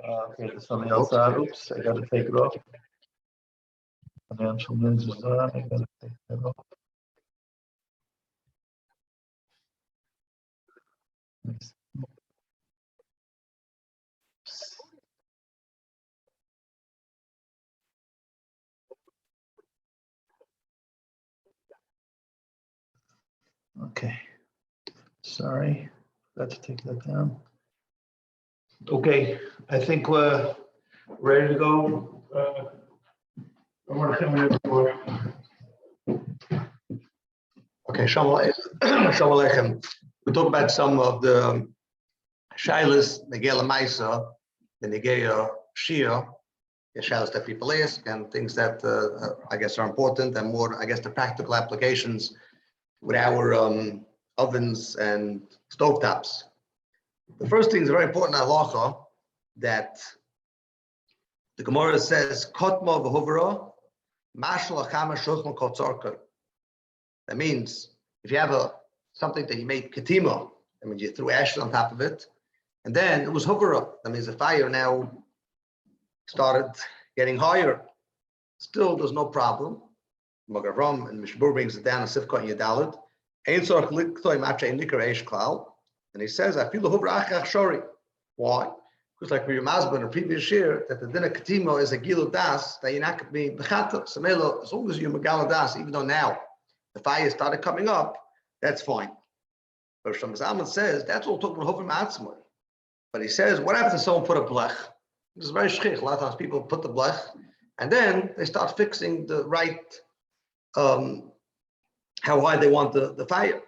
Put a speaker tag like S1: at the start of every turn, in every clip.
S1: Okay, there's something else on. Oops, I gotta take it off. Financial news is on. I gotta take that off. Okay, sorry, got to take that down. Okay, I think we're ready to go. I want to come here before.
S2: Okay, Shalom Aleichem. We talk about some of the shilas, Negei Lamaisa, the Negei Shia, the shilas that people ask, and things that I guess are important and more, I guess, the practical applications with our ovens and stovetops. The first thing is very important halacha that the Gemara says, Kotma v'hovra, mashal achama shulchan kotzarka. That means if you have something that you made ketima, that means you threw ashes on top of it, and then it was hovra. That means the fire now started getting higher. Still, there's no problem. HaRav and Mishbur brings it down in Sifkot and Yedalad. And he says, I feel the hovra achach shori. Why? Because like we remember in the previous year, that the dinner ketima is a gilu das, that you're not going to be bechata. Samelo, as long as you're megala das, even though now the fire started coming up, that's fine. But Shlomo Zalman says that's all talking about hovra ma'atzmai. But he says, what happens if someone put a blech? This is very shchich. A lot of times people put the blech, and then they start fixing the right, how high they want the fire.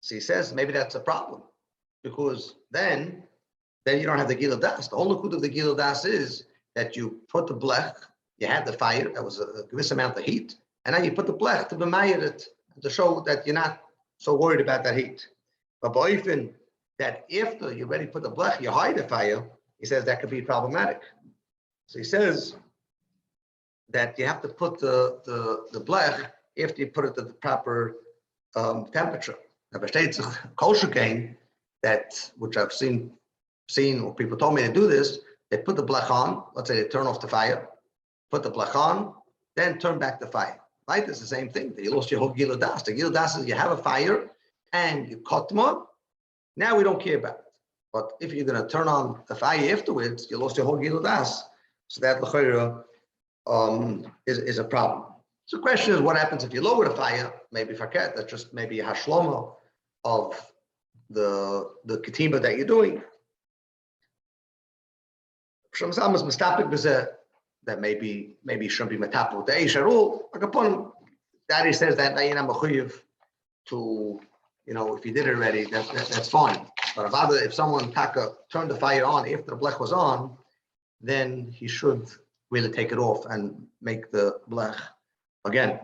S2: So he says maybe that's a problem, because then you don't have the gila das. The whole likud of the gila das is that you put the blech, you had the fire, that was a given amount of heat, and now you put the blech to b'mayir it, to show that you're not so worried about that heat. But boifin, that after you already put the blech, you hide the fire, he says that could be problematic. So he says that you have to put the blech after you put it at the proper temperature. Now, besteht kosher gain that, which I've seen, or people told me to do this, they put the blech on, let's say they turn off the fire, put the blech on, then turn back the fire. Right? It's the same thing. You lost your whole gila das. The gila das is you have a fire and you cut them up. Now we don't care about it. But if you're going to turn on the fire afterwards, you lost your whole gila das. So that is a problem. So the question is, what happens if you lower the fire? Maybe forget that's just maybe a hashlama of the ketima that you're doing. Shlomo Zalman is mistapik b'zeh that maybe shouldn't be metapel the eish at all. Like upon him, Daddy says that you're not mechuyev to, if you did it already, that's fine. But if someone turned the fire on after the blech was on, then he should really take it off and make the blech again.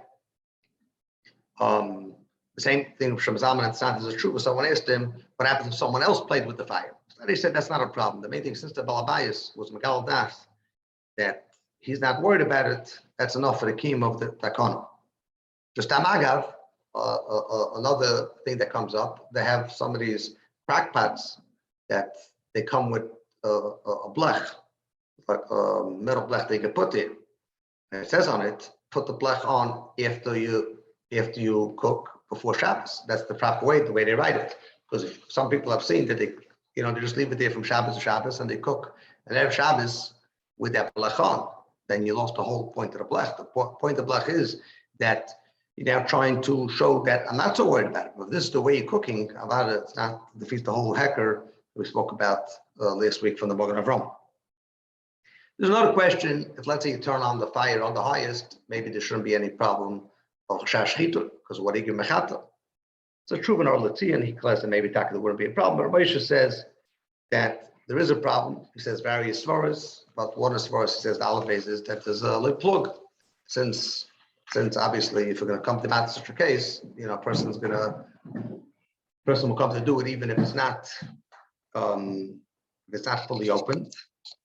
S2: The same thing with Shlomo Zalman and Santas is true. But someone asked him, what happens if someone else played with the fire? And he said that's not a problem. The main thing, since the Balabayas was Megal Das, that he's not worried about it, that's enough for the kiyum of the takana. Just amagav, another thing that comes up, they have some of these crack pots that they come with a blech, like a metal blech they can put there. And it says on it, put the blech on after you cook before Shabbos. That's the proper way, the way they write it. Because if some people have seen that they just leave it there from Shabbos to Shabbos and they cook, and they have Shabbos with that blech on, then you lost the whole point of the blech. The point of the blech is that you're now trying to show that I'm not so worried about it. If this is the way you're cooking, about it, it's not defeats the whole hecker we spoke about last week from the Magen Avram. There's another question. If let's say you turn on the fire on the highest, maybe there shouldn't be any problem of shashchitur because what you mechata. So true in our Latzi, and he claims that maybe there wouldn't be a problem. But Moshe says that there is a problem. He says various svaras, but one of the svaras he says the olive is that there's a lip plug. Since obviously if you're going to come to that such a case, a person will come to do it even if it's not fully open.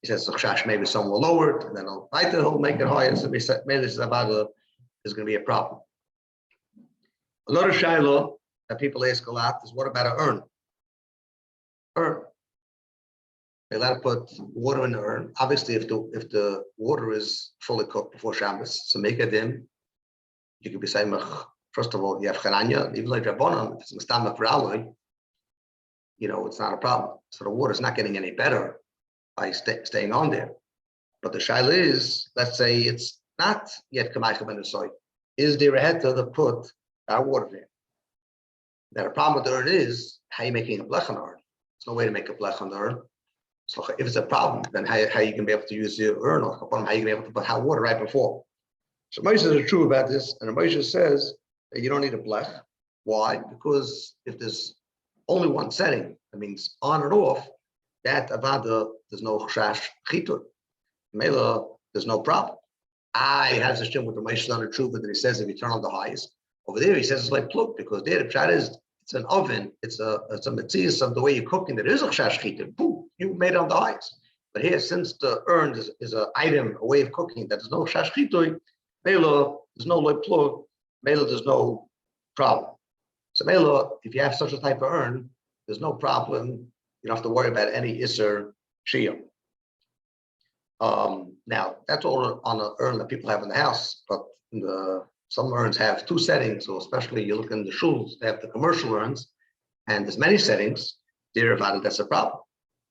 S2: He says maybe someone will lower it and then he'll make it higher. So maybe this is about there's going to be a problem. Another shiloh that people ask a lot is what about an urn? They're allowed to put water in the urn. Obviously, if the water is fully cooked before Shabbos, so make it in. You could be saying, first of all, you have chananya, even like Rabbanon, if it's mistamach for alloy, it's not a problem. So the water is not getting any better by staying on there. But the shaila is, let's say it's not yet kamaycha ben soy. Is there a heter to put our water there? Now the problem with the urn is how you making a blech on the urn. There's no way to make a blech on the urn. So if it's a problem, then how you can be able to use the urn, or how you can be able to put hot water right before. So Moshe is true about this, and Moshe says that you don't need a blech. Why? Because if there's only one setting, that means on and off, that avada, there's no chash chitur. Mela, there's no problem. He has a shim with the Moshe on the truth, but then he says if you turn on the highest. Over there, he says it's like plug, because there the pshat is it's an oven, it's a metzias of the way you're cooking. There is a chash chitur. Boom, you made it on the highest. But here, since the urn is an item, a way of cooking that there's no chash chitur, Mela, there's no loy plug. Mela, there's no problem. So Mela, if you have such a type of urn, there's no problem. You don't have to worry about any isser shiyah. Now that's all on an urn that people have in the house, but some urns have two settings. So especially you look in the shuls, they have the commercial urns, and there's many settings. There, that's a problem.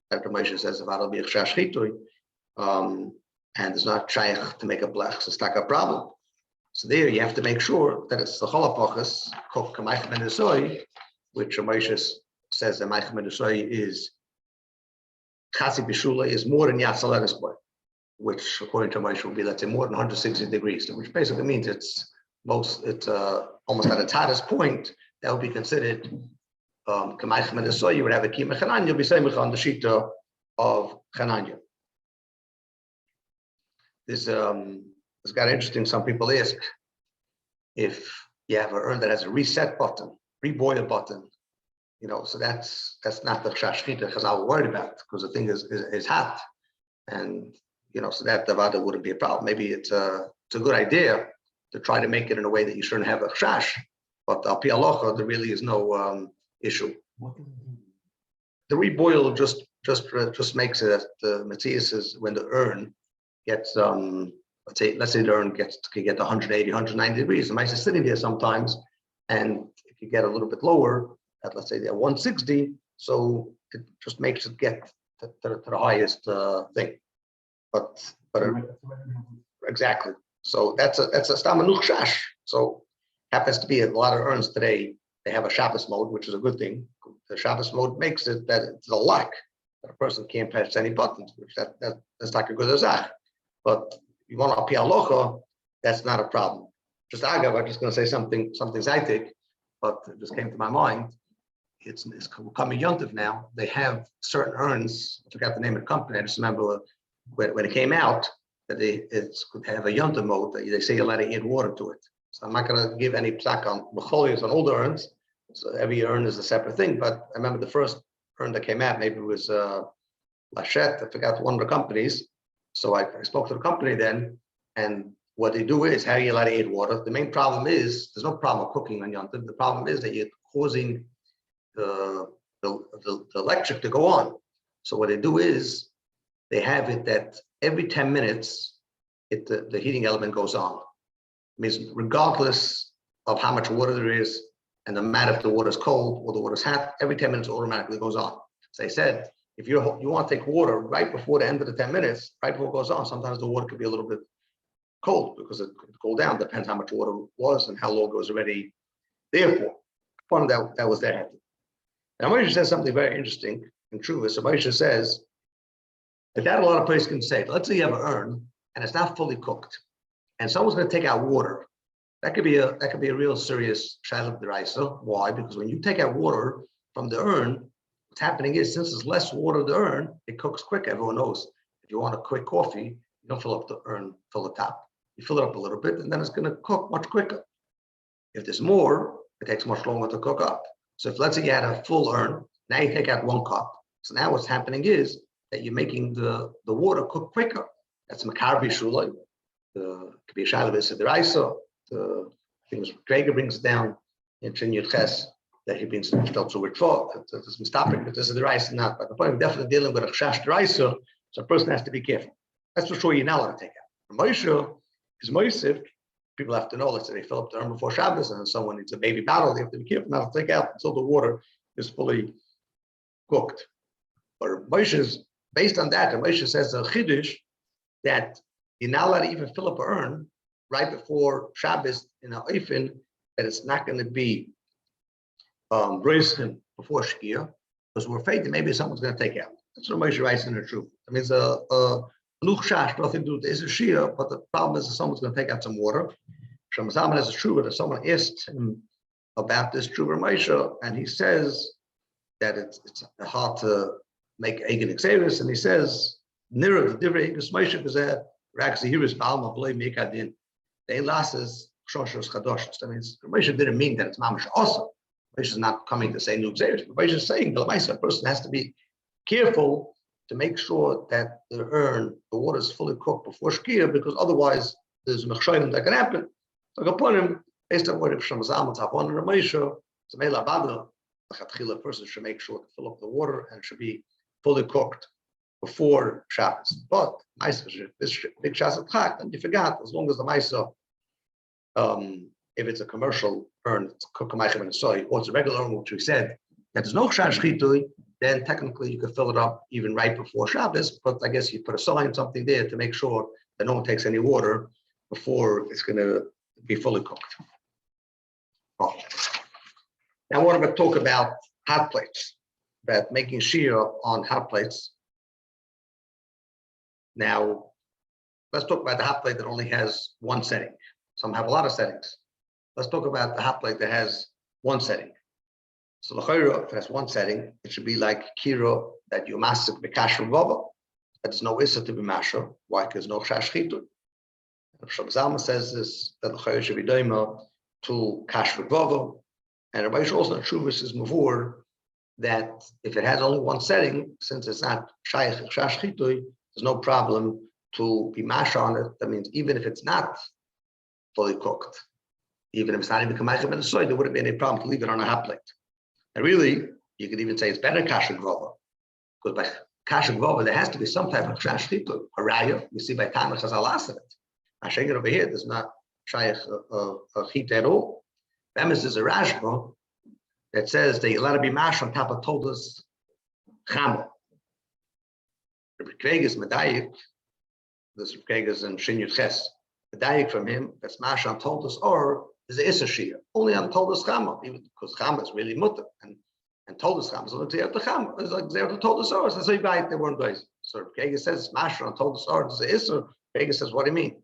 S2: Dr. Moshe says about it'll be a chash chitui, and it's not shaykh to make a blech, so it's not a problem. So there you have to make sure that it's the cholapachas cook kamaycha ben soy, which Moshe says that kamaycha ben soy is chasi bishula is more than yatzalenis boy, which according to Moshe will be, let's say, more than 160 degrees, which basically means it's almost at its hottest point. That would be considered kamaycha ben soy. You would have a kima chananya, you'll be saying on the shita of chananya. It's got interesting. Some people ask if you have an urn that has a reset button, reboil button, so that's not the shashchita Chazal were worried about, because the thing is hot, and so that davada wouldn't be a problem. Maybe it's a good idea to try to make it in a way that you shouldn't have a chash, but al pi halacha there really is no issue. The reboil just makes it the metzias is when the urn gets let's say the urn can get 180, 190 degrees. The mice is sitting there sometimes, and if you get a little bit lower, at let's say they're 160, so it just makes it get to the highest thing. But exactly. So that's a stamanuch shash. So happens to be a lot of urns today. They have a Shabbos mode, which is a good thing. The Shabbos mode makes it that it's a lock that a person can't press any buttons, which that's not a good azach. But you want to appeal halacha, that's not a problem. Just agav, I'm just going to say something zaitik, but it just came to my mind. It's coming yontif now. They have certain urns. I forgot the name of the company. I just remember when it came out that it could have a yontif mode. They say you're allowed to add water to it. So I'm not going to give any plaque on mecholios on older urns. So every urn is a separate thing. But I remember the first urn that came out, maybe it was Lachette. I forgot one of the companies. So I spoke to the company then, and what they do is how you allowed to add water. The main problem is there's no problem with cooking on yontif. The problem is that you're causing the electric to go on. So what they do is they have it that every 10 minutes the heating element goes on. It means regardless of how much water there is and the matter if the water is cold or the water is hot, every 10 minutes automatically goes on. So they said if you want to take water right before the end of the 10 minutes, right before it goes on, sometimes the water could be a little bit cold because it could cool down. Depends how much water was and how long it was already there for. One of that was there. Now Moshe says something very interesting and true. So Moshe says that a lot of places can say, let's say you have an urn and it's not fully cooked, and someone's going to take out water. That could be a real serious shaila d'oraisa. Why? Because when you take out water from the urn, what's happening is since there's less water in the urn, it cooks quick. Everyone knows if you want a quick coffee, you don't fill up the urn, fill the top. You fill it up a little bit, and then it's going to cook much quicker. If there's more, it takes much longer to cook up. So if let's say you had a full urn, now you take out 1 cup. So now what's happening is that you're making the water cook quicker. That's makar b'shulay. Could be a shaila d'oraisa. The things Gregor brings down in Shin Yud Ches that he been felt to withdraw. This is topic, but this is the rice not. But the point of definitely dealing with a chash deraisa, so a person has to be careful. That's for sure. You're not allowed to take out. Moshe is Moshe. People have to know. Let's say they fill up the urn before Shabbos, and someone needs a baby bottle. They have to be careful not to take out until the water is fully cooked. But Moshe is based on that. And Moshe says a chiddush that you're not allowed to even fill up an urn right before Shabbos in an oifen, that it's not going to be roasted before Shkia, because we're afraid that maybe someone's going to take out. That's what Moshe writes in the truth. I mean, it's a nuchshash, nothing to do with the Shia, but the problem is that someone's going to take out some water. Shamazaman has a truth that someone asked him about this truth of Moshe, and he says that it's hard to make Egan Xeris, and he says, nearer the divrei Egan Moshe is a Raxihiris Balma Blay Mikadin. They lasses Shoshos Chadosh. That means Moshe didn't mean that it's Mamash also. Moshe is not coming to say new Xeris, but Moshe is saying that a person has to be careful to make sure that the water is fully cooked before Shkia, because otherwise there's a mechsholim that can happen. So upon him, based on what Shamazaman Tapon and Moshe, Zamela Badra, the person should make sure to fill up the water and it should be fully cooked before Shabbos. But this big Shabbos Chak, and you forgot, as long as the Maisa, if it's a commercial urn, it's cook Maichem and soy, or it's a regular urn, which we said that there's no Chash Chitui, then technically you could fill it up even right before Shabbos. But I guess you put a sign, something there to make sure that no one takes any water before it's going to be fully cooked. Oh. Now, I want to talk about hot plates, about making shear on hot plates. Now, let's talk about the hot plate that only has one setting. Some have a lot of settings. Let's talk about the hot plate that has one setting. So the chayra, if it has one setting, it should be like kiro that you masik bekasher vava. There's no issa to be masher. Why? Because no shashchitu. Shabbat says this, that the chayra should be doima to kasher vava. And Rabbi Shaul and Shuvas is mavur that if it has only one setting, since it's not shayach shashchitui, there's no problem to be mash on it. That means even if it's not fully cooked, even if it's not even kamaychem and soy, there wouldn't be any problem to leave it on a hot plate. And really, you could even say it's better kasher gvova, because by kasher gvova there has to be some type of shashchitui, a raya. We see by Tana Chazal of it. Ashegin over here, there's not shayach chit at all. Bemis is a Rashba that says that you're allowed to be mash on top of Toldas Chamo. The Rekvegas Medayik, this Rekvegas and Shinyut Ches, Medayik from him, that's mash on Toldas or is a Issa Shia, only on Toldas Chamo, even because Chamo is really mutter, and Toldas Chamo is like Zayat the Chamo, it's like Zayat the Toldas or, so you buy it, they weren't guys. So Rekvegas says mash on Toldas or, is a Issa. Rekvegas says, what do you mean?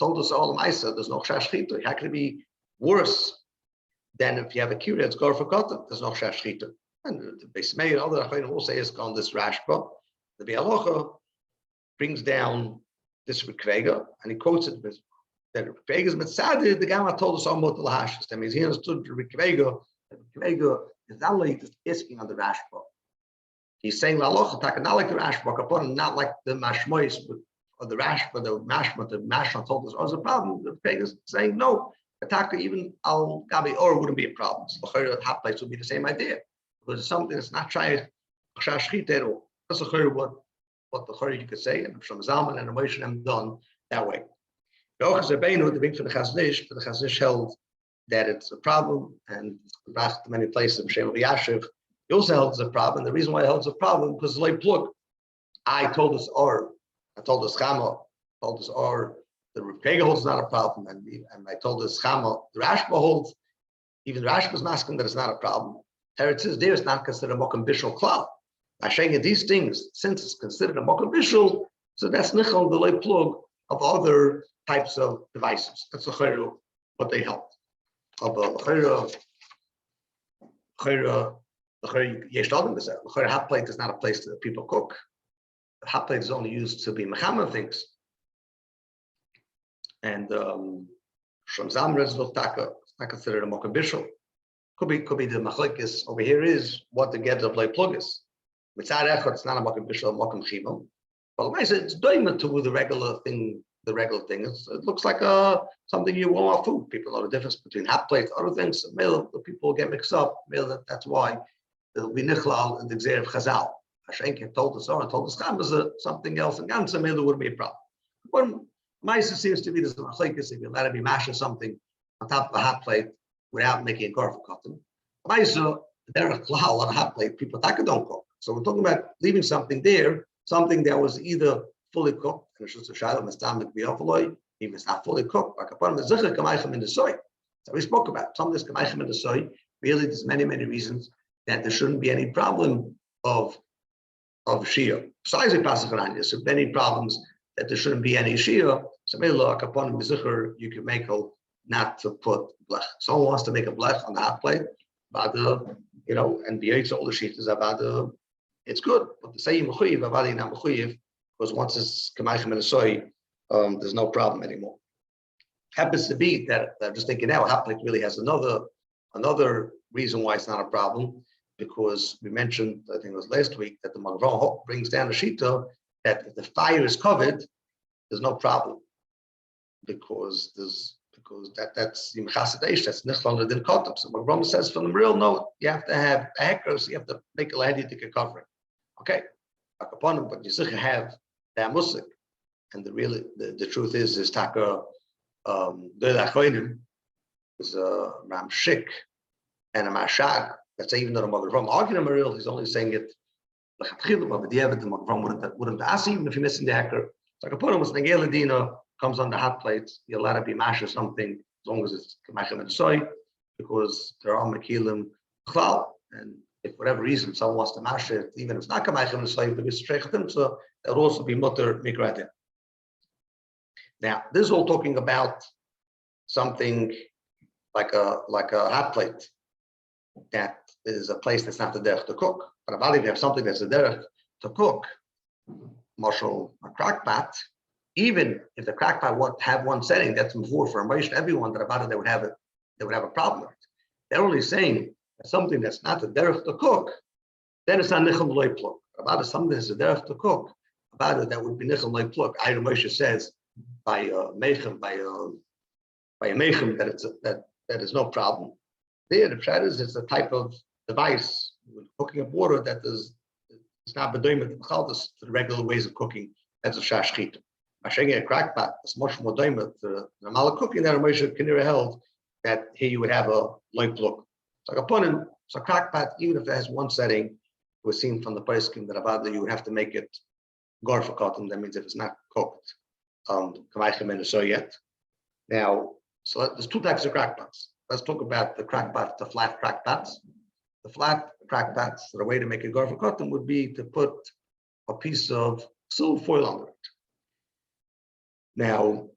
S2: Toldas all the Maisa, there's no Shashchito, how could it be worse? Then if you have a kira, it's go for cotton. There's no shashchita. And the base mayor, other achayim will say is on this rashba. The Bialocha brings down this Rekvega, and he quotes it with that Rekvega is mitzadid. The Gamma told us almost the lahashis. That means he understood Rekvega. Rekvega is not only just asking on the rashba. He's saying la locha not like the rashba upon, not like the mashmois or the rashba, the mashma told us. Oh, there's a problem. The Rekvega is saying no. Ataka even al gabi or wouldn't be a problem. So the hot plates would be the same idea, because it's something that's not trying at all. That's what the chayr you could say, and from Zalman and Moshe have done that way. The big for the Chaznish held that it's a problem, and back to many places. Shem Yashiv, he also held it's a problem. The reason why he holds a problem because the late plug. I told us Chama, told us or. The Rekvega holds not a problem, and I told us Chama, the Rashba holds, even the Rashba is masking that it's not a problem. Teretz is there, it's not considered a Mokum Bishul Klal. By saying these things, since it's considered a Mokum Bishul, so that's Nichol, the lay plug of other types of devices. That's the Chayru, what they held. Of the Chayru, Yeshdodin is that. The Chayru hot plate is not a place that people cook. The hot plate is only used to be Mechaman things. And Shamzam Rezul Taka, it's not considered a Mokum Bishul. Could be the Machlekes over here is what the get of lay plug is. Mitzad Echad, it's not a Mokum Bishul, Mokum Chimel. But like I said, it's doing to the regular thing the regular thing. It looks like something you warm up food. People know the difference between hot plates, other things. The people get mixed up. That's why it'll be nichlal in the Gzeir of Chazal. Hashenkin told us, or told us, something else, and Gansa Mela wouldn't be a problem. But Maisa seems to be this machlekes if you let it be mashed something on top of a hot plate without making a garfel cotton. Maisa, there are klal on a hot plate, people don't cook. So we're talking about leaving something there, something that was either fully cooked, and it's just a shadow, even if it's not fully cooked, like upon the zichah kamaichem in the soy. So we spoke about some of this kamaichem in the soy. Really, there's many reasons that there shouldn't be any problem of Shia. Besides the Pasach there's many problems that there shouldn't be any Shia. So maybe like upon the you can make a not to put blech. Someone wants to make a blech on the hot plate, but and the all the sheet is about it's good. But to say mechuyev, about not mechuyev, because once it's kamaichem in the soy, there's no problem anymore. Happens to be that I'm just thinking now, hot plate really has another reason why it's not a problem, because we mentioned, I think it was last week, that the Magrav brings down the shita that if the fire is covered, there's no problem, because that's the mechasadesh, that's nichlal din kotam. So Magrav says from the real note, you have to have a hecker, so you have to make a lahaditic covering. Okay, but you still have that musik, and the truth is taka is a ramshik and a mashag. Let's say even though the Magrav arguing a real, he's only saying it but the Magrav wouldn't ask even if you're missing the hecker. So Kapurim was Nageladina comes on the hot plates, you'll let it be mash or something, as long as it's Kamachem and soy, because there are Makilim Klal, and if for whatever reason someone wants to mash it, even if it's not Kamachem and soy, but it's Shrechatim, so there'll also be Mutter Mikratim. Now, this is all talking about something like a hot plate that is a place that's not the derech to cook. But about if you have something that's the derech to cook, marshal a crack pot, even if the crack pot would have one setting that's before for most everyone that about it they would have a problem with it. They're only saying that something that's not the derech to cook, then it's not nichel loy plug. About it, something that's the derech to cook, about it that would be nichel loy plug. Ayra Moshe says by a meichem that is no problem. There, the pshat is it's a type of device with cooking of water that is it's not bedoimet to the regular ways of cooking. That's a shashchit. Mashing a crack pot is much more doimet. The normal cooking that Moshe Kinira held that here you would have a light look. So upon him, so a crack pot, even if it has one setting, it was seen from the poskim that about you would have to make it gar for cotton. That means if it's not cooked, kamaichem in the soy yet. Now, so there's two types of crack pots. Let's talk about the crack pot, the flat crack pots. The flat crack pots, the way to make a gar for cotton would be to put a piece of silver foil under it. Now,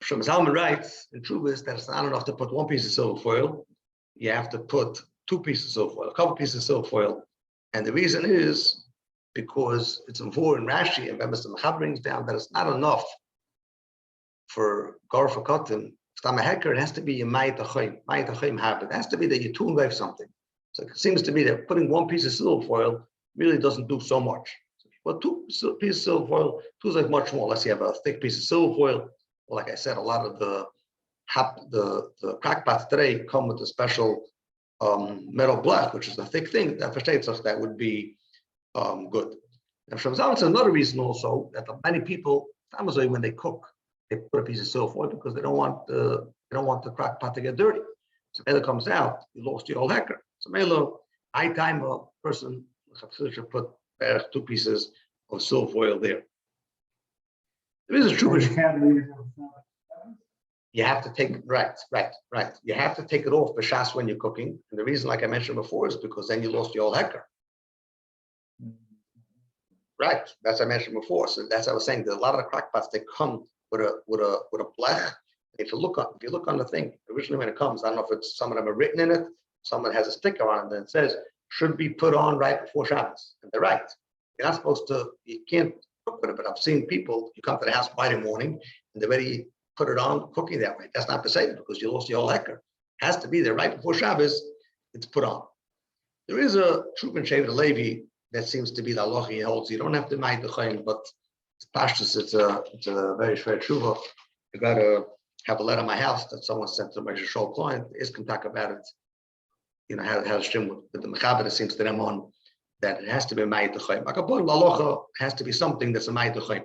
S2: Shlomo Zalman writes in Trubis that it's not enough to put one piece of silver foil. You have to put two pieces of silver foil, a couple pieces of silver foil. And the reason is because it's in Vor and Rashi, and Mr. Machab brings down that it's not enough for gar for cotton. It has to be a mayit achayim habit. It has to be that you tune with something. So it seems to be that putting one piece of silver foil really doesn't do so much. Well, two pieces of silver foil does like much more. Unless you have a thick piece of silver foil. Well, like I said, a lot of the crack pots today come with a special metal blech, which is a thick thing. That would be good. And from Zalman says another reason also that many people, when they cook, they put a piece of silver foil because they don't want the crack pot to get dirty. So Mela comes out, you lost your whole hecker. So Mela, I time a person should put two pieces of silver foil there. There is a true. You have to take right. You have to take it off b'shas when you're cooking, and the reason, like I mentioned before, is because then you lost your whole hecker. Right, that's what I mentioned before. So that's what I was saying. That a lot of the crack pots they come with a blech. If you look on the thing originally when it comes, I don't know if it's some of them are written in it. Someone has a sticker on it and it says should be put on right before Shabbos, and they're right. You're not supposed to. You can't cook with it, but I've seen people. You come to the house Friday morning and they're ready. Put it on cooking that way. That's not the same because you lost your whole hecker. It has to be there right before Shabbos. It's put on. There is a Truman Shevet Levi that seems to be the halacha he holds. You don't have to make the chayin, but Pashtus, it's a very fair tshuva. I got to have a letter in my house that someone sent to my Shaul client. Is can talk about it. You know, how to stream with the mechaber. It seems to them on that it has to be a ma'it l'chaim. Akapon lalocha has to be something that's a ma'it l'chaim.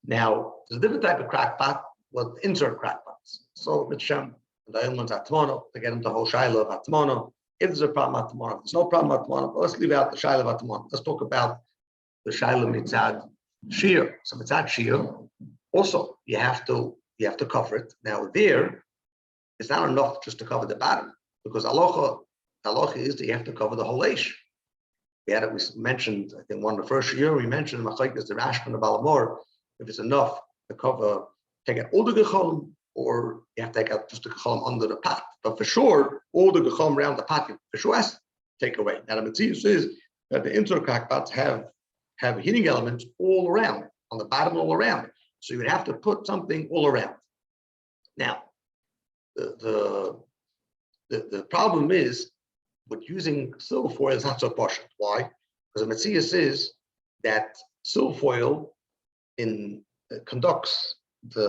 S2: Now, there's a different type of crackpot with insert crackpots. So with Shem, the one's atmono, they get into the whole shaila of atmono. If there's a problem atmono, if there's no problem atmono, let's leave out the shaila of atmono. Let's talk about the shaila mitzad shear. So mitzad shear, also you have to cover it. Now there, it's not enough just to cover the bottom, because halacha is that you have to cover the whole eish. We mentioned, I think one of the first year we mentioned machlokes the Rashba and the Balamor. If it's enough to cover, take out all the gecholim, or you have to take out just the gecholim under the pot. But for sure, all the gecholim around the pot, for sure has to take away. Now the mitzvah says that the intercrackpots have heating elements all around, on the bottom all around. So you would have to put something all around. Now, the problem is, with using silver foil is not so partial. Why? Because the mitzvah says that silver foil conducts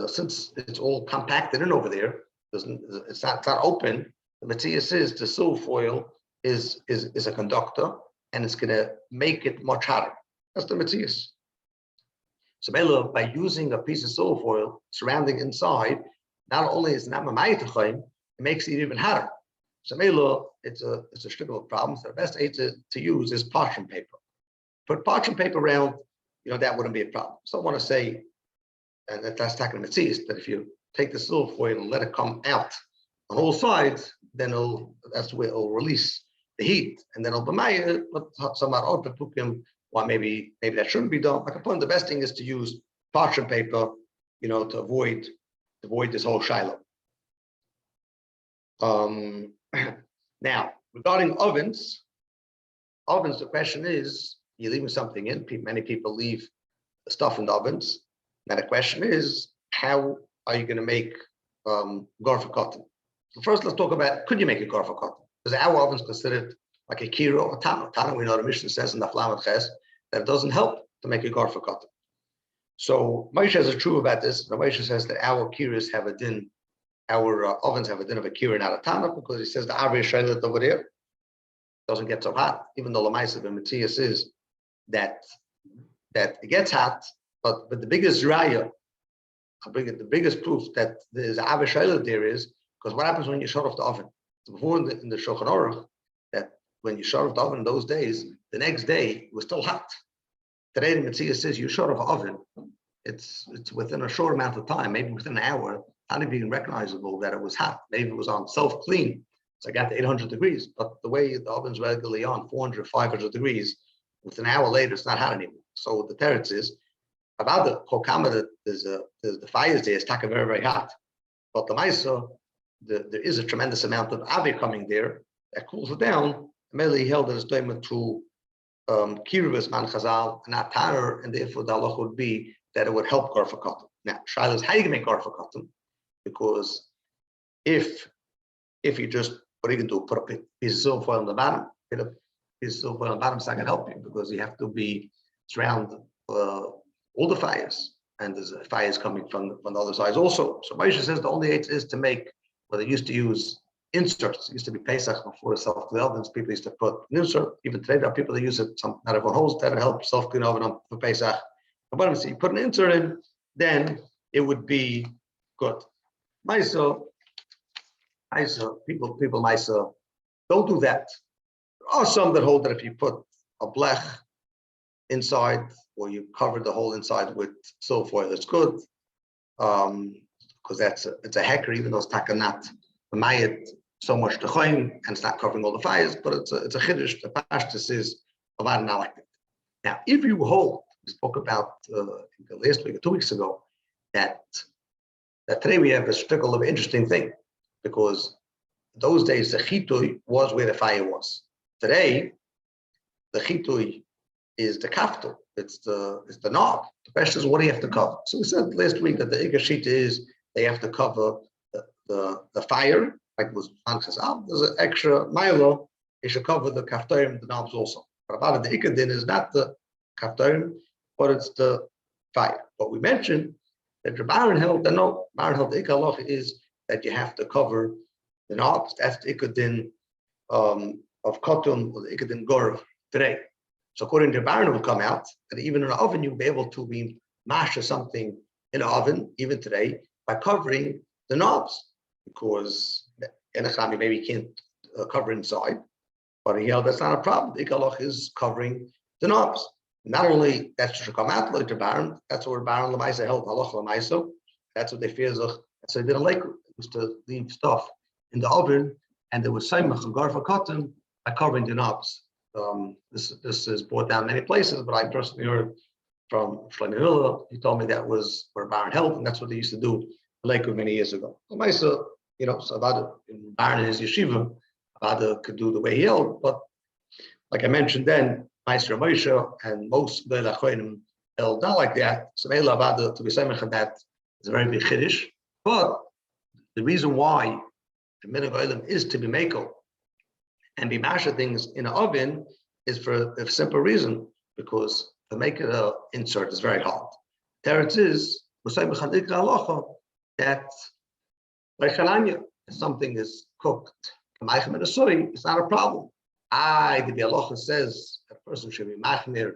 S2: since it's all compacted in over there, it's not open. The mitzvah says the silver foil is a conductor, and it's going to make it much hotter. That's the mitzvah. So by using a piece of silver foil surrounding inside, not only is it not mamayit l'chaim, it makes it even hotter. So it's a strip of problems. The best aid to use is parchment paper. Put parchment paper around, that wouldn't be a problem. So I want to say, and that's talking to mitzvahs, that if you take the silver foil and let it come out on all sides, then that's where it'll release the heat, and then it'll be maya, but some other pukim, why maybe that shouldn't be done. Like a point, the best thing is to use parchment paper, to avoid this whole shiloh. Now, regarding ovens, the question is, you're leaving something in. Many people leave the stuff in the ovens. Now the question is, how are you going to make garfa cotton? So first, let's talk about, could you make a garfa cotton? Because our oven's considered like a kira or a tana. Tana, we know the Mishnah says in the Flamet Ches that it doesn't help to make a garfa cotton. So Moshe is true about this. Moshe says that our kiras have a din, our ovens have a din of a kira, not a tana, because he says the average shaylat over there doesn't get so hot, even though the Lamaisa of Matthias is that it gets hot. But the biggest raya, I'll bring it, the biggest proof that there's an average shaylat there is, because what happens when you shut off the oven? So before in the Shulchan Aruch, that when you shut off the oven in those days, the next day it was still hot. Today the Mitzvah says you shut off an oven, it's within a short amount of time, maybe within an hour, not even recognizable that it was hot. Maybe it was on self-clean. So I got to 800 degrees, but the way the oven's regularly on 400, 500 degrees, within an hour later, it's not hot anymore. So the teretz is, about the Chokama, that the fires there is taka very, very hot. But the Maisa, there is a tremendous amount of avi coming there that cools it down. Meli held that it's doing to kirubas man chazal, not taner, and therefore the halach would be that it would help garfa cotton. Now, Shaul is how you can make garfa cotton, because if you just, what are you going to do? Put a piece of silver foil on the bottom, hit a piece of silver foil on the bottom, it's not going to help you, because you have to be surround all the fires, and there's fires coming from the other sides also. So Moshe says the only eight is to make, well, they used to use inserts. It used to be Pesach before the self-clean ovens. People used to put an insert. Even today, there are people that use it. Not everyone holds that to help self-clean oven on for Pesach. But if you put an insert in, then it would be good. Maisa, people Maisa, don't do that. There are some that hold that if you put a blech inside, or you cover the whole inside with silver foil, it's good. Because it's a hecker, even though it's takanat mayit so much to choim, and it's not covering all the fires, but it's a chiddush. The pashtus is a lot not like it. Now, if you hold, we spoke about last week or 2 weeks ago, that today we have a struggle of an interesting thing, because those days the chitui was where the fire was. Today, the chitui is the kaftel. It's the knob. The question is, what do you have to cover? So we said last week that the ikashita is they have to cover the fire, like was man says, there's an extra milo, you should cover the kaftarim, the knobs also. But about it, the ikadin is not the kaftarim, but it's the fire. But we mentioned that the Baron held that no, Baron held the Ikka halacha is that you have to cover the knobs. That's the Ikka din of Kotum or the Ikka din Gorv today. So according to Baron, it will come out that even in an oven, you'll be able to be mash something in an oven, even today, by covering the knobs. Because in a chami, maybe you can't cover inside, but he held that's not a problem. The Ikka halacha is covering the knobs. Not only that should come out like the Baron, that's where Baron Lamaisa held halacha Lamaisa. That's what they fear. So they didn't like it was to leave stuff in the oven, and there was Saimach and Garfa cotton by covering the knobs. This is brought down many places, but I personally heard from Shlomo Hiller. He told me that was where Baron held, and that's what they used to do in Lakewood many years ago. Lamaisa, so Avada in Baron in his yeshiva, Avada could do the way he held, but like I mentioned then, Meister Moshe and most Beil HaChonim held not like that. So Meila Avada to be samech on that is a very big chiddush. But the reason why the minhag olam is to be mekel and be masha things in an oven is for a simple reason, because to make it an insert is very hard. Teretz is that like chalanya, if something is cooked, it's not a problem. The Bialocha says a person should be machmir,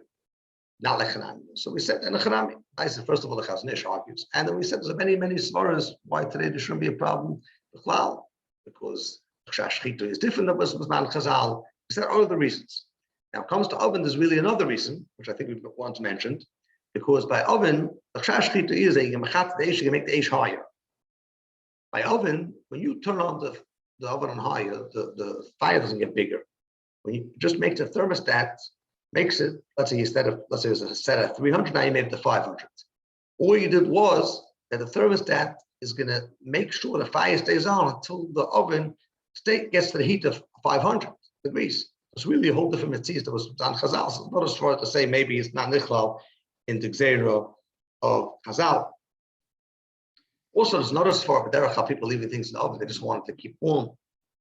S2: not like Hanami. So we said, and Hanami. I said, first of all, the Chaznish argues. And then we said, there's many, many svaras why today there shouldn't be a problem with Klal, because Shashchita is different than was Man Chazal. We said all of the reasons. Now, it comes to oven, there's really another reason, which I think we once mentioned, because by oven, the Shashchita is that you can make the Eish higher. By oven, when you turn on the oven on higher, the fire doesn't get bigger. When you just make the thermostat, makes it, let's say it was set at 300, now you made it to 500. All you did was that the thermostat is going to make sure the fire stays on until the oven gets to the heat of 500 degrees. It's really a whole different mitzvah that was done Chazal. So it's not as far to say maybe it's not nichlal in the gzeira of Chazal. Also, it's not as far, but there are how people leaving things in the oven. They just want it to keep warm.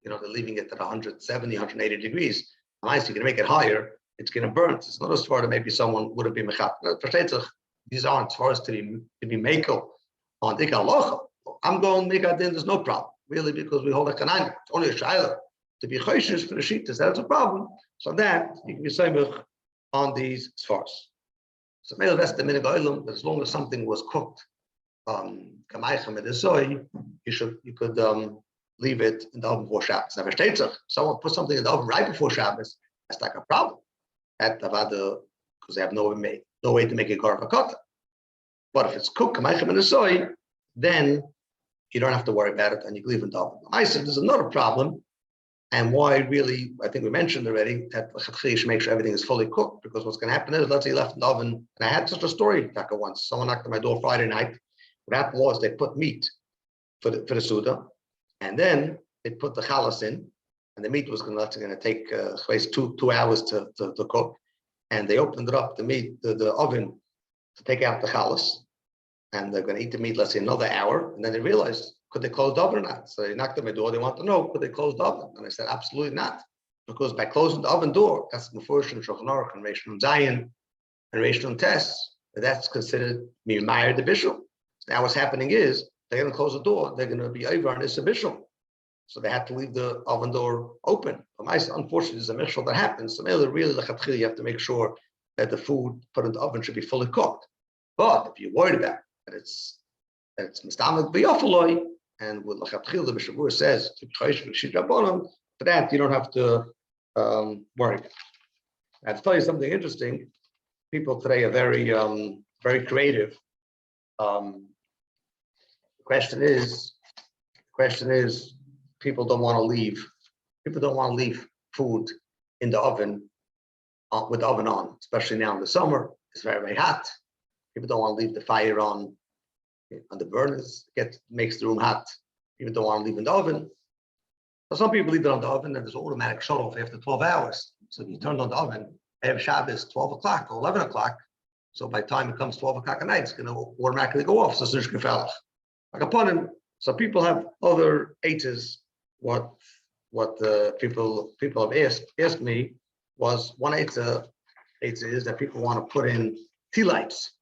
S2: They're leaving it at 170, 180 degrees. Nice, you're going to make it higher, it's going to burn. It's not as far that maybe someone would have been mechat. These aren't as far as to be mekel on Ikka halacha. I'm going Mikadin, there's no problem, really, because we hold a kanan. It's only a shayla. To be choishes for the shittas, that's a problem. So that you can be samech on these svars. So maybe that's the minhag olam, that as long as something was cooked, kamaychem and soy, you could leave it in the oven before Shabbos. Now, if someone put something in the oven right before Shabbos, that's like a problem. Because they have no way to make it garvakata. But if it's cooked, kamaychem and soy, then you don't have to worry about it, and you can leave it in the oven. I said there's another problem, and why really, I think we mentioned already, that you should make sure everything is fully cooked, because what's going to happen is, let's say you left in the oven, and I had such a story once. Someone knocked on my door Friday night. What happened was they put meat for the Suda, and then they put the chalas in, and the meat was going to take 2 hours to cook. And they opened it up, the oven, to take out the chalas, and they're going to eat the meat, let's say, another hour. And then they realized, could they close the oven or not? So they knocked on my door. They want to know, could they close the oven? And I said, absolutely not, because by closing the oven door, that's the first in Shulchan Aruch and Reish Nun Zayin and Reish Nun Tes, that's considered Miyumayir the bishul. So now what's happening is, they're going to close the door, they're going to be over on this bishul. So they had to leave the oven door open. Unfortunately, there's a mishul that happens. So really, you have to make sure that the food put in the oven should be fully cooked. But if you're worried about that it's mistamak b'yafaloi, and with lachatchil, the Mishabur says, for that, you don't have to worry about it. I have to tell you something interesting. People today are very, very creative. The question is, people don't want to leave food in the oven with the oven on, especially now in the summer. It's very, very hot. People don't want to leave the fire on the burners. Makes the room hot. People don't want to leave in the oven. So some people leave it on the oven, and there's automatic shut off after 12 hours. So if you turn on the oven, have Shabbos 12 o'clock or 11 o'clock. So by the time it comes 12 o'clock at night, it's going to automatically go off. So it's nicht gefährlich. Like upon him, so people have other eights. What the people have asked me was one eight is that people want to put in tea lights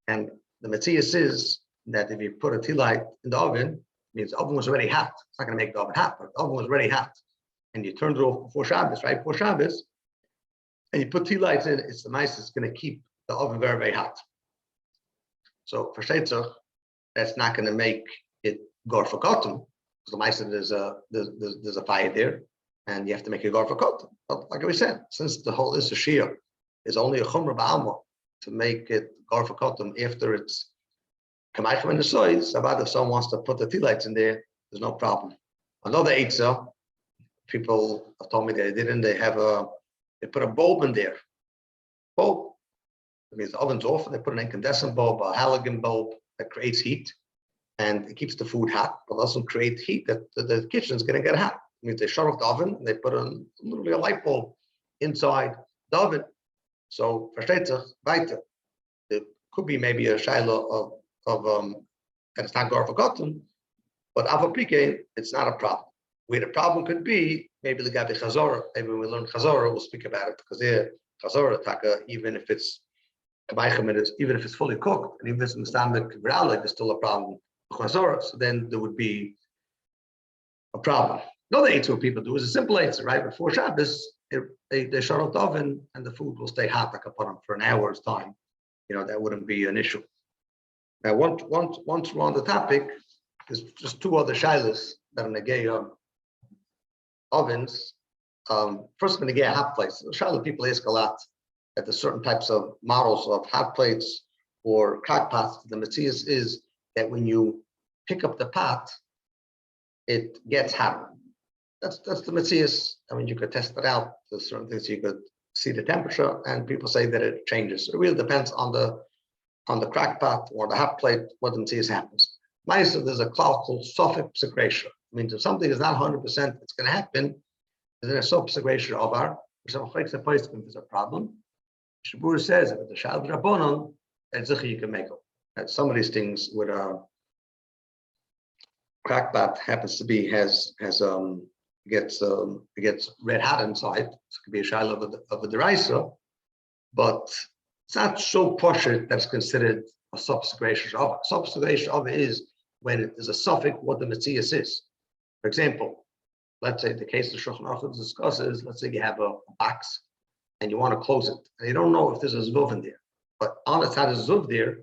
S2: And the Matthias is that if you put a tea light in the oven, it means the oven was already hot. It's not going to make the oven hot, but the oven was already hot. And you turned it off before Shabbos, right? Before Shabbos, and you put tea lights in, it's the mice that's going to keep the oven very, very hot. So for Sheitzach, that's not going to make it gar for cotton, because the mice there's a fire there, and you have to make it gar for cotton. But like we said, since the whole Issa Shia is only a chumrah ba'alma to make it gar for cotton after it's Kamaichem and the soy, Sabbath, if someone wants to put the tea lights in there, there's no problem. Another Eitzah, people have told me they didn't, they put a bulb in there. Bulb. It means the oven's off, and they put an incandescent bulb, a halogen bulb that creates heat, and it keeps the food hot, but doesn't create heat that the kitchen's going to get hot. It means they shut off the oven, and they put literally a light bulb inside the oven. So, versteht sich, weiter. There could be maybe a shaila of that it's not gar forgotten, but alpha pk, it's not a problem. Where the problem could be, maybe the gabi chazorah. Maybe when we learn chazorah, we'll speak about it, because there chazorah taka, even if it's even if it's fully cooked, and even if it's mistambik gralik, there's still a problem with chazorah. So then there would be a problem. Another eitzah people do is a simple eitzah, right? Before Shabbos, they shut off the oven, and the food will stay hot like upon them for an hour's time. That wouldn't be an issue. Now, once we're on the topic, there's just two other shilas that are negay ovens. First, when negay hot plates, the shilah people ask a lot that there's certain types of models of hot plates or crock pots. The Matthias is that when you pick up the pot, it gets hotter. That's the Matthias. I mean, you could test it out. There's certain things you could see the temperature, and people say that it changes. It really depends on the crack pot or the hot plate what the Matthias happens. Ma'aseh, there's a clause called sofik psikration. I mean, if something is not 100%, it's going to happen. There's a sofik psikration of our. There's a problem. Shabur says that the Shaul Rabbanon, that's you can make it. And some of these things with a crack pot happens to be gets red hot inside. So it could be a shaila of a deraisa, but it's not so poshut that's considered a substitution of it. Substitution of it is when it is a suffix what the Matthias is. For example, let's say the case the Shulchan Aruch discusses, let's say you have a box and you want to close it, and you don't know if there's a zuv in there, but on the side of the zuv there,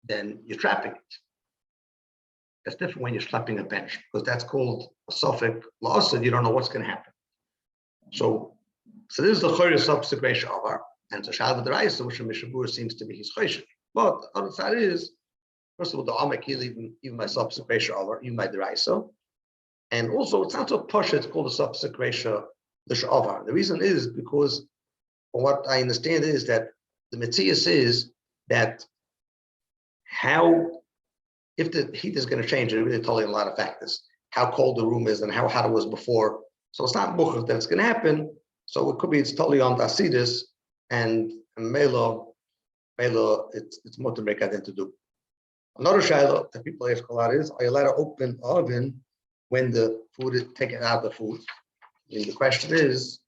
S2: then you're trapping it. That's different when you're slapping a bench, because that's called a suffix loss, and you don't know what's going to happen. So this is the chayre substitution of our, and so Shaul D'Oraisa, which Mishabur seems to be his chayshik. But the other side is, first of all, the Amek is even by substitution of our, even by D'Oraisa. And also, it's not so posh, it's called a substitution of our. The reason is because, from what I understand, is that the Matthias is that if the heat is going to change, it really tells you a lot of factors. How cold the room is and how hot it was before. So it's not muchach that it's going to happen. So it could be it's totally on the asidus, and melo, it's more to make that to do. Another shayla that people ask a lot is: are you allowed to open the oven when the food is taken out of the food? And the question is,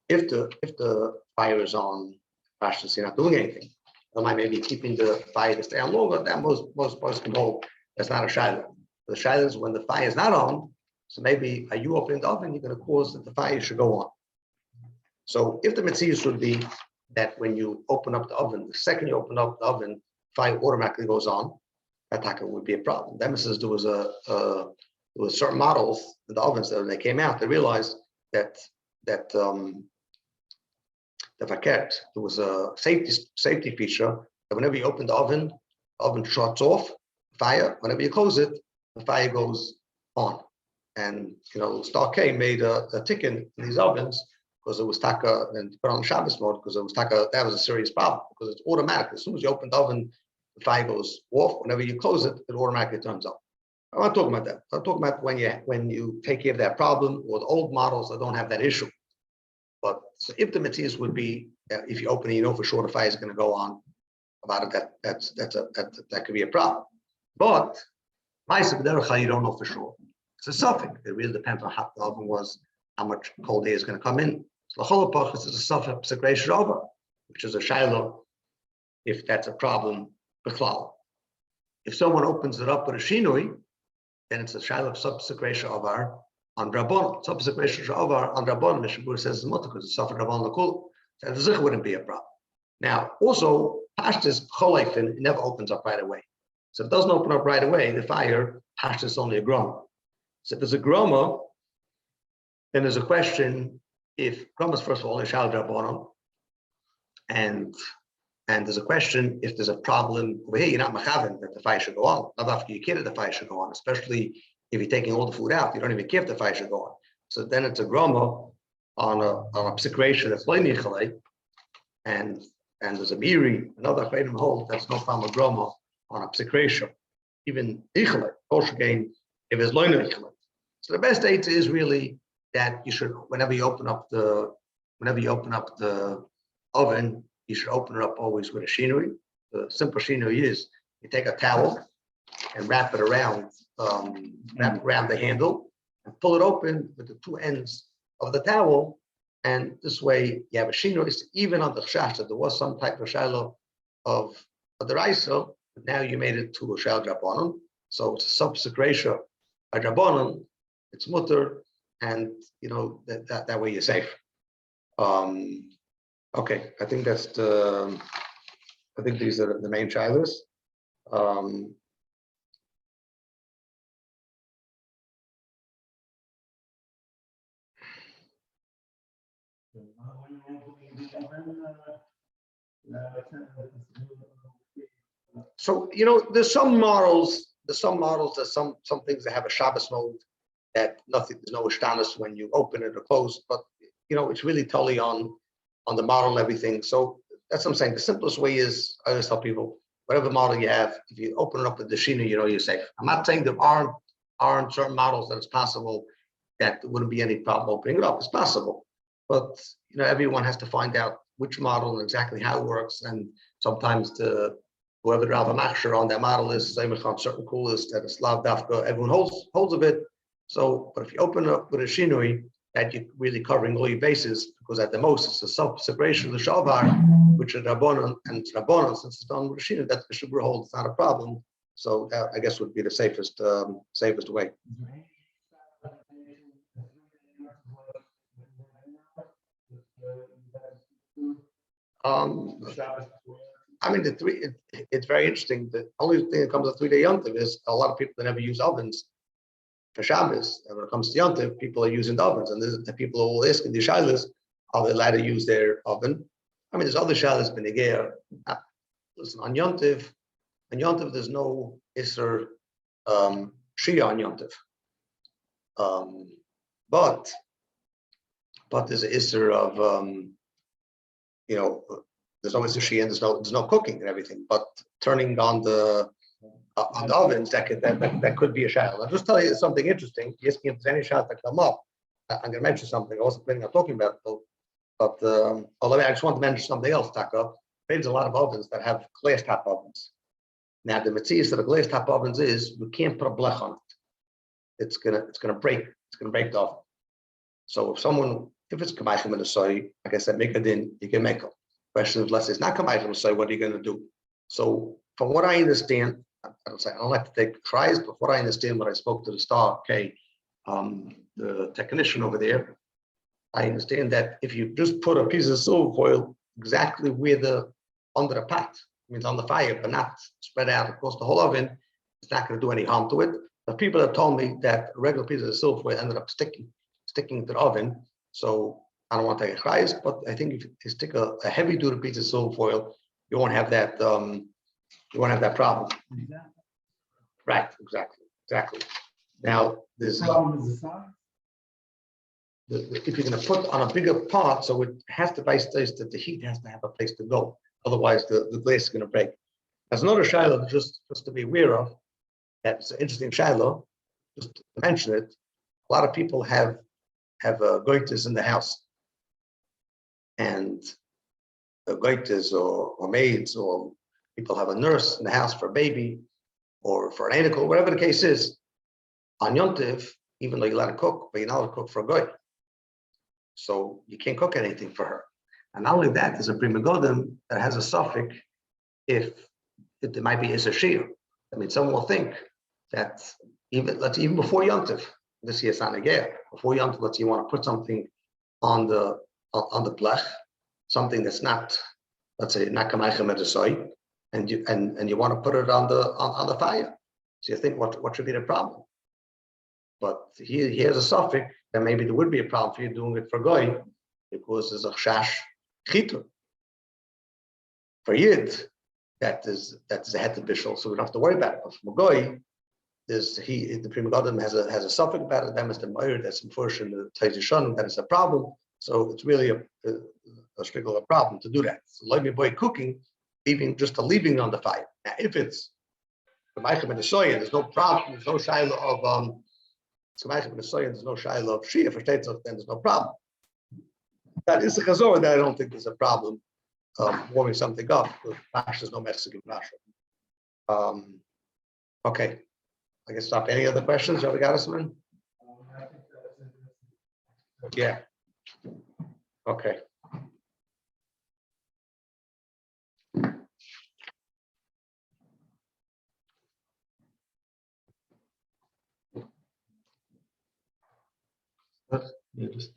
S2: if the fire is on, you're not doing anything. I maybe keeping the fire to stay on longer. That most can hold. That's not a shayla. The shayla is when the fire is not on. So maybe are you opening the oven? You're going to cause that the fire should go on. So if the mitzvah should be that when you open up the oven, the second you open up the oven, fire automatically goes on, that would be a problem. That means there was certain models in the ovens that when they came out, they realized that the vaket, there was a safety feature that whenever you open the oven shuts off fire. Whenever you close it, the fire goes on. And Star K made a ticket in these ovens because it was taka, and put on Shabbos mode because it was taka. That was a serious problem because it's automatic. As soon as you open the oven, the fire goes off. Whenever you close it, it automatically turns on. I'm not talking about that. I'm talking about when you take care of that problem, or the old models that don't have that issue. But so if the mitzvahs would be, if you open it, for sure the fire is going to go on. About it, that could be a problem. But you don't know for sure. It's a suffix. It really depends on how the oven was, how much cold air is going to come in. So the holopachas is a suffix segregation over, which is a shiloh. If that's a problem Bechlal. If someone opens it up with a shinui, then it's a shaila of subsequation of our on Rabban. Subsequation of our on Rabban, Mishabur says is mutter because it's suffered Rabban Lakul. So the zich wouldn't be a problem. Now, also, Pashtus Choleifin never opens up right away. So if it doesn't open up right away, the fire, Pashtus is only a groma. So if there's a groma, then there's a question if groma is first of all a shal Rabbanon, and there's a question if there's a problem over here, you're not machavin that the fire should go on. Not after you care that the fire should go on, especially if you're taking all the food out, you don't even care if the fire should go on. So then it's a groma on a psikration that's loy nichalei, and there's a miri, another chayim hold that's no problem with groma on a psikration, even nichalei, again if it's loy nichalei. So the best data is really that you should, whenever you open up the oven, you should open it up always with a shinui. The simple shinui is you take a towel and wrap it around the handle and pull it open with the two ends of the towel, and this way you have a shinui. Even on the chash that there was some type of shiloh of the raisa, but now you made it to a shal drabanon, so it's a subsecration a drabanon. It's mutter, and that way you're safe. Okay, I think that's the. I think these are the main shilas. So there's some models. There's some things that have a Shabbos mode that there's no ishtanis when you open it or close, but it's really totally on the model and everything. So that's what I'm saying. The simplest way is, I always tell people, whatever model you have, if you open it up with the shina, you're safe. I'm not saying there aren't certain models that it's possible that there wouldn't be any problem opening it up. It's possible, but everyone has to find out which model and exactly how it works. And sometimes whoever the Rav Machshir on that model is, same on certain coolest that it's lav dafka, everyone holds a bit. So, but if you open it up with a shinui, that you're really covering all your bases, because at the most it's a separation of the shavar, which is rabbanon and rabbanon. Since it's done with a shinui, that the shabur holds, it's not a problem. So that, I guess, would be the safest way. I mean, it's very interesting. The only thing that comes with 3-day yontiv is a lot of people that never use ovens for Shabbos. And when it comes to yontiv, people are using the ovens, and the people are all asking the shilas, are they allowed to use their oven? I mean, there's other shilas b'negeir. Listen, on yontiv, there's no isser shia on yontiv. But there's an isser of there's always a shia and there's no cooking and everything. But turning on the ovens, that could be a shayla. I'll just tell you something interesting. You ask me if there's any shayla that come up. I'm going to mention something. I wasn't planning on talking about it, but although I just want to mention something else, Taka. There's a lot of ovens that have glass top ovens. Now the mitzvah of the glass top ovens is we can't put a blech on it. It's gonna break. It's gonna break the oven. So if it's kamaishim in the soy, like I said, make a din, you can make it. Question is, let's say it's not kamaishim in the soy, what are you going to do? So from what I understand, I don't like to take tries, but what I understand when I spoke to the star, the technician over there, I understand that if you just put a piece of silver foil exactly where under the pot, means on the fire, but not spread out across the whole oven, it's not going to do any harm to it. The people have told me that a regular piece of silver foil ended up sticking to the oven. So I don't want to take a chayes, but I think if you stick a heavy duty piece of silver foil, you won't have that. You won't have that problem. Right, exactly. Now there's if you're going to put on a bigger pot, so it has to be that the heat has to have a place to go. Otherwise, the glass is going to break. There's another shiloh just to be aware of. That's an interesting shiloh. Just to mention it, a lot of people have goitas in the house, and goitas or maids, or people have a nurse in the house for a baby or for an ankle, whatever the case is. On yontiv, even though you're allowed to cook, but you're not allowed to cook for a goy. So you can't cook anything for her. And not only that, there's a prima godem that has a suffix if there might be is a shear. I mean, someone will think that even before Yom Tov, this year's not again. Before Yom Tov, let's say you want to put something on the blech, something that's not, let's say, not kamaychem edesoy, and you want to put it on the fire. So you think, what should be the problem? But here's a suffix that maybe there would be a problem for you doing it for goy, because there's a chash chita. For Yid, that's a het bishul, so we don't have to worry about it. But for goy, the Prima Godim has a suffix about it. Them is the meir that's enforcing the Teiz that is a problem. So it's really a problem to do that. So like me boy cooking, leaving on the fire. Now, if it's the Maichem and the soya, there's no problem. There's no shiloh of Maichem and the soya. There's no shiloh of shia for states. Then there's no problem. That is a chazor that I don't think there's a problem warming something up. There's no Mexican Russia. Okay. I guess stop. Any other questions? You got us, man? Yeah. Okay.
S1: Yeah, just